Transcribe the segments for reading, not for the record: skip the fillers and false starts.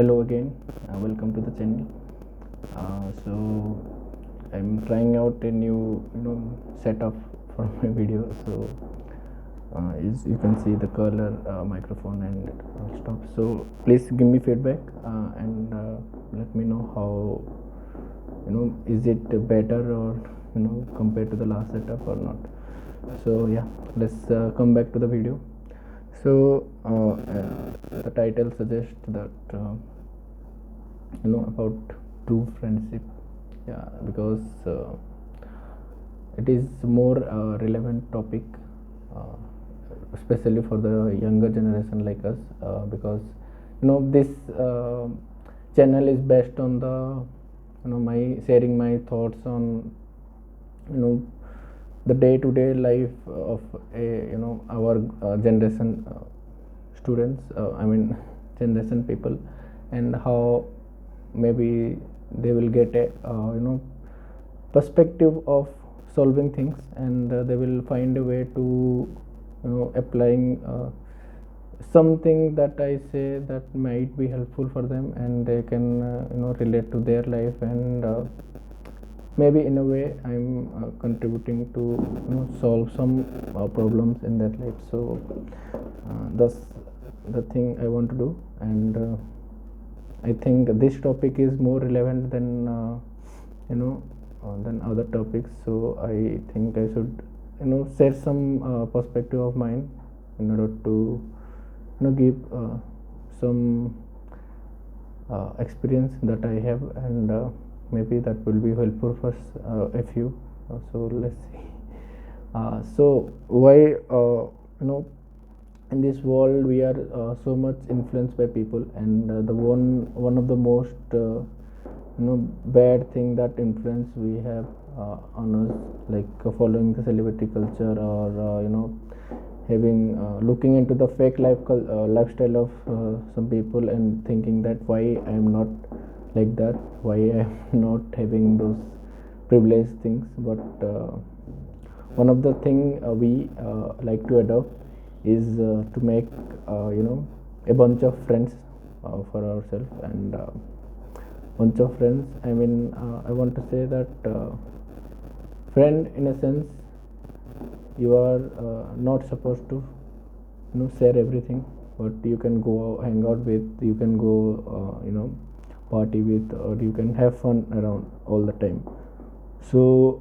Hello again, welcome to the channel. So I'm trying out a new setup for my video. So as you can see the color, microphone and stuff. So please give me feedback and let me know how is it better or compared to the last setup or not. So yeah, let's come back to the video. So the title suggests that about true friendship. Yeah, because it is more relevant topic, uh, especially for the younger generation like us, because this channel is based on the my sharing my thoughts on you know the day-to-day life of a our generation students, I mean generation people, and how maybe they will get a perspective of solving things, and they will find a way to applying something that I say that might be helpful for them, and they can relate to their life, and maybe in a way I'm contributing to solve some problems in that life. So that's the thing I want to do, and I think this topic is more relevant than than other topics. So I think I should share some perspective of mine in order to give some experience that I have, and maybe that will be helpful for a few. So let's see. So why in this world we are so much influenced by people, and the one of the most bad thing that influence we have on us, like following the celebrity culture, or having looking into the fake lifestyle of some people and thinking that why I am not like that, why I am not having those privileged things. But one of the thing we like to adopt is to make a bunch of friends for ourselves, and bunch of friends, I mean I want to say that friend in a sense, you are not supposed to share everything, but you can go hang out with, you can go party with, or you can have fun around all the time. So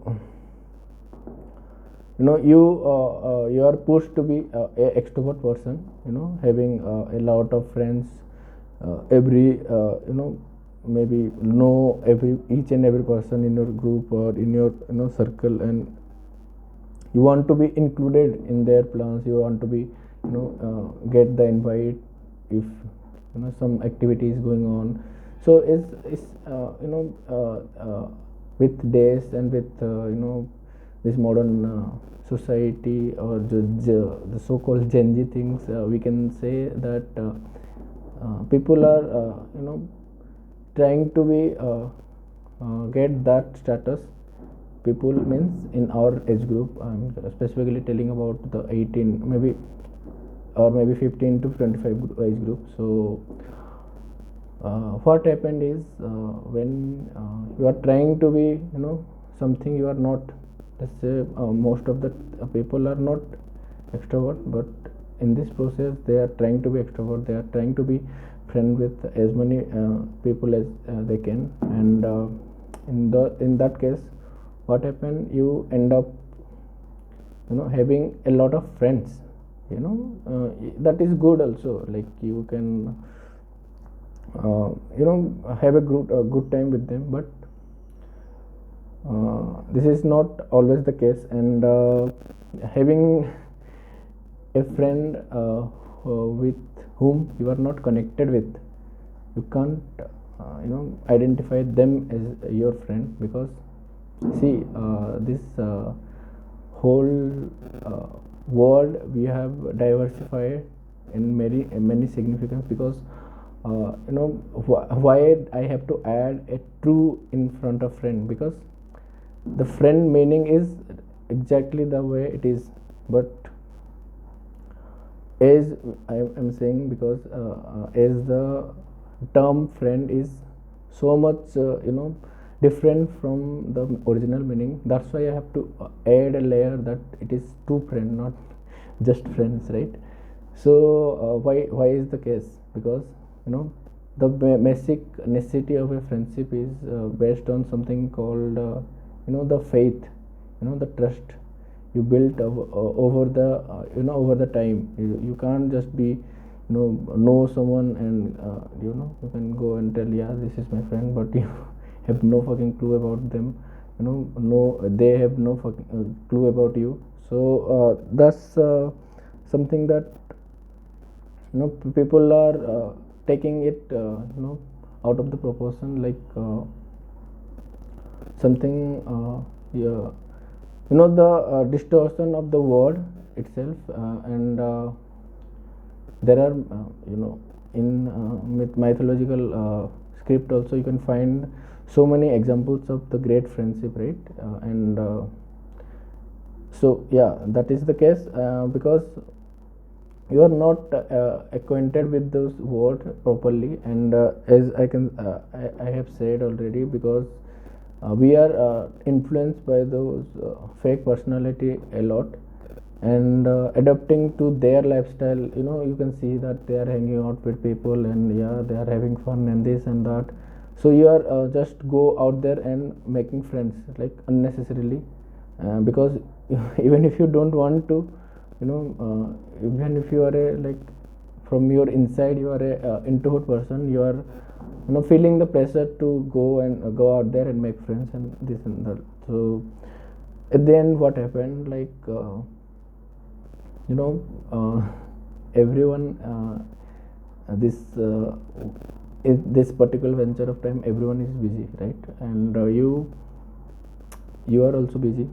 you are pushed to be a extrovert person, having a lot of friends, every maybe know every each and every person in your group or in your circle, and you want to be included in their plans, you want to be get the invite if some activity is going on. So it's with days and with this modern society, or the so-called Gen Z things, we can say that people are trying to be get that status. People means in our age group, I'm specifically telling about the 18 maybe, or maybe 15 to 25 age group. So what happened is, when you are trying to be something you are not, let's say most of the people are not extrovert, but in this process they are trying to be extrovert, they are trying to be friend with as many people as they can, and in that case what happened, you end up having a lot of friends, that is good also, like you can have a good time with them, but this is not always the case, and having a friend with whom you are not connected with, you can't identify them as your friend, because see this whole world we have diversified in many significance, because why I have to add a true in front of friend, because the friend meaning is exactly the way it is, but as I am saying, because as the term friend is so much different from the original meaning. That's why I have to add a layer that it is true friend, not just friends, right? So why is the case? Because you know the basic necessity of a friendship is based on something called the faith, the trust you built over the over the time. You can't just be know someone and you can go and tell, yeah, this is my friend, but you have no fucking clue about them. No, they have no fucking clue about you. So that's something that people are taking it out of the proportion, like something yeah, the distortion of the word itself. And there are in mythological script also you can find so many examples of the great friendship, right? And so yeah, that is the case, because you are not acquainted with those words properly. And as I have said already, because we are influenced by those fake personality a lot, and adapting to their lifestyle. You can see that they are hanging out with people, and yeah, they are having fun and this and that. So you are just go out there and making friends like unnecessarily, because even if you don't want to, even if you are a like from your inside you are a introvert person, you are feeling the pressure to go and go out there and make friends and this and that. So at the end what happened, like uh, everyone this this particular venture of time, everyone is busy, right? And you are also busy.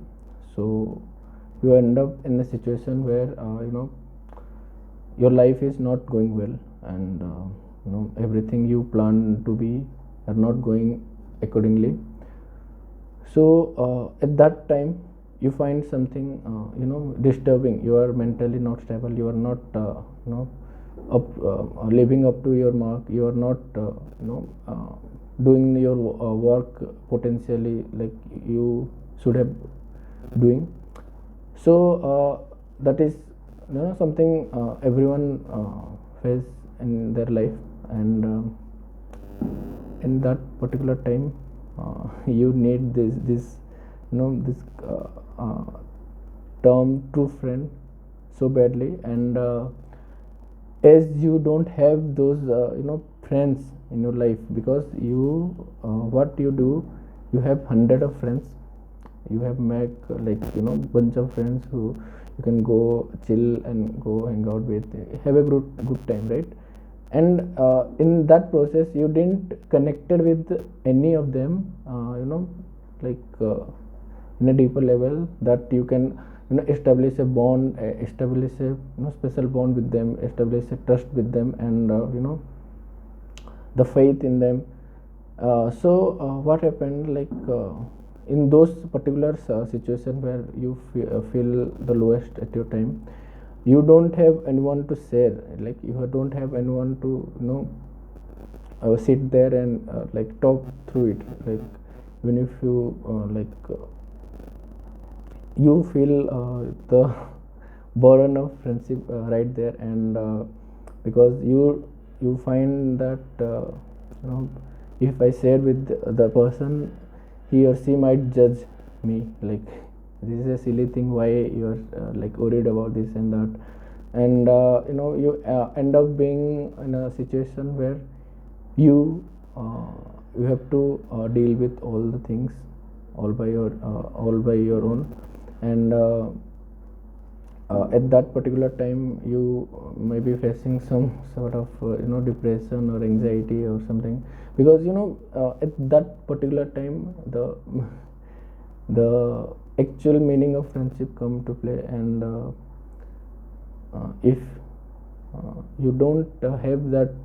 So you end up in a situation where your life is not going well, and everything you plan to be are not going accordingly. So at that time you find something disturbing. You are mentally not stable, you are not up living up to your mark, you are not doing your work potentially like you should have doing. So that is something everyone face in their life. And in that particular time you need this this term true friend so badly. And as you don't have those friends in your life, because you what you do, you have hundred of friends, you have make like bunch of friends who you can go chill and go hang out with, have a good time, right? And in that process you didn't connected with any of them, like in a deeper level, that you can establish a bond, establish a special bond with them, establish a trust with them, and the faith in them. So what happened, like in those particular situation where you feel the lowest at your time, you don't have anyone to share, like you don't have anyone to sit there and like talk through it. Like even if you you feel the burden of friendship right there. And because you find that if I share with the person, he or she might judge me, like this is a silly thing, why you are like worried about this and that. And you end up being in a situation where you you have to deal with all the things all by your own. And at that particular time you may be facing some sort of depression or anxiety or something, because at that particular time the actual meaning of friendship come to play. And if you don't have that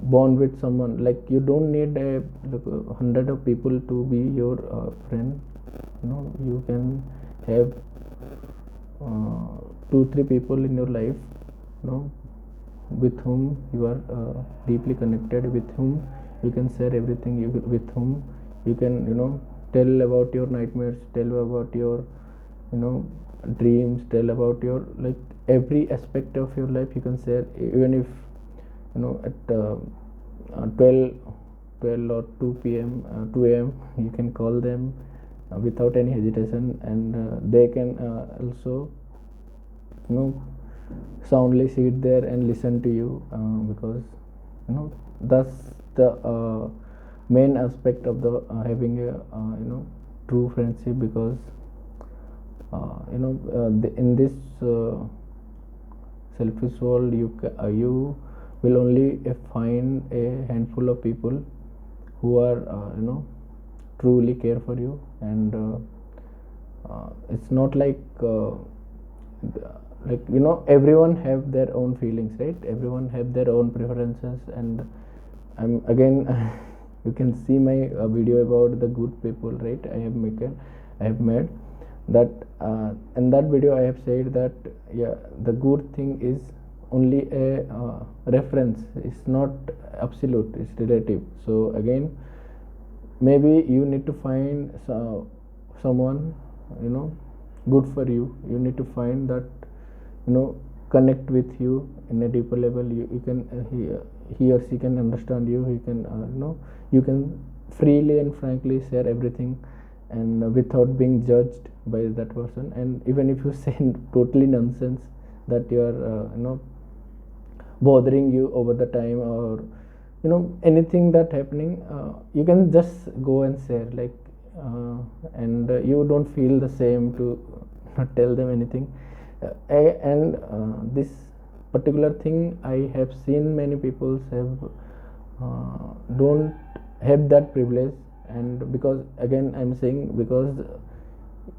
bond with someone, like you don't need a hundred of people to be your friend. You can have 2-3 people in your life with whom you are deeply connected, with whom you can share everything, with whom you can tell about your nightmares, tell about your dreams, tell about your like every aspect of your life you can share, even if at 12 or 2 p.m. 2 a.m. you can call them without any hesitation, and they can also soundly sit there and listen to you, because that's the main aspect of the having a true friendship, because in this selfish world you will only find a handful of people who are truly care for you, and it's not like everyone have their own feelings, right? Everyone have their own preferences, and I'm again you can see my video about the good people, right? I have made that in that video I have said that the good thing is only a reference, it's not absolute, it's relative. So again, maybe you need to find someone good for you. You need to find that connect with you in a deeper level. You can he or she can understand you. He can you can freely and frankly share everything, and without being judged by that person. And even if you say totally nonsense that you are bothering you over the time, or anything that happening, you can just go and share, like and you don't feel the same to tell them anything. And this particular thing I have seen many people have don't have that privilege, and because again I'm saying, because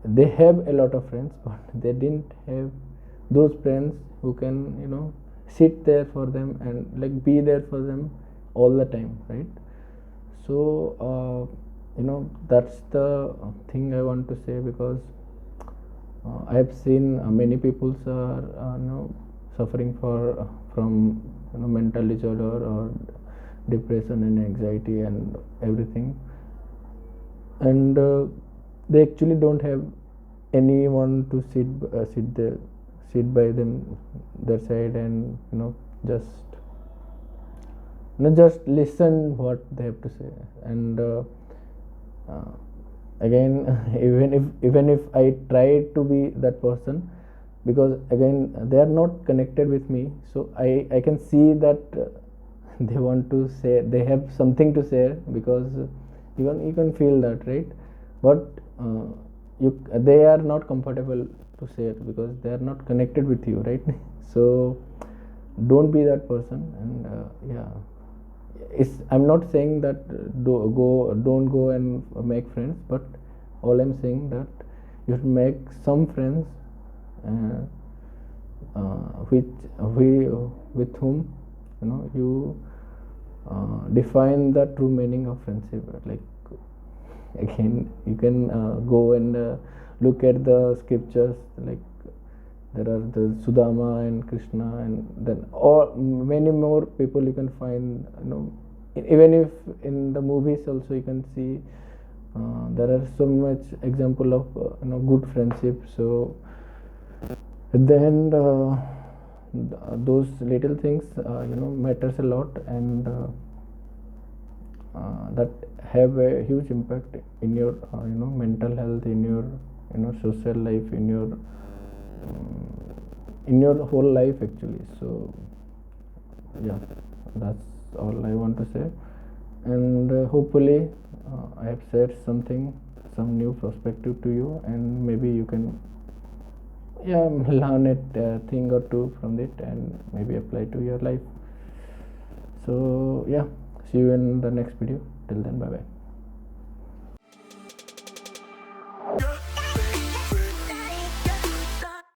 they have a lot of friends but they didn't have those friends who can sit there for them and like be there for them all the time, right? So that's the thing I want to say, because I have seen many people are suffering from mental disorder or depression and anxiety and everything, and they actually don't have anyone to sit by their side, and just listen what they have to say. And again even if I try to be that person, because again they are not connected with me, so I can see that they want to say, they have something to say, because you can feel that, right? But they are not comfortable to say it because they are not connected with you, right? So don't be that person. And I'm not saying that don't go and make friends, but all I'm saying that you should make some friends with whom you define the true meaning of friendship. Like again, you can go and look at the scriptures, like there are the Sudama and Krishna, and then all many more people you can find. Even if in the movies also you can see there are so much example of good friendship. So at the end, those little things matters a lot, and that have a huge impact in your mental health, in your social life, in your whole life actually. So yeah, that's all I want to say, and hopefully I have said some new perspective to you, and maybe you can learn a thing or two from it and maybe apply to your life. So yeah, see you in the next video. Till then, bye bye.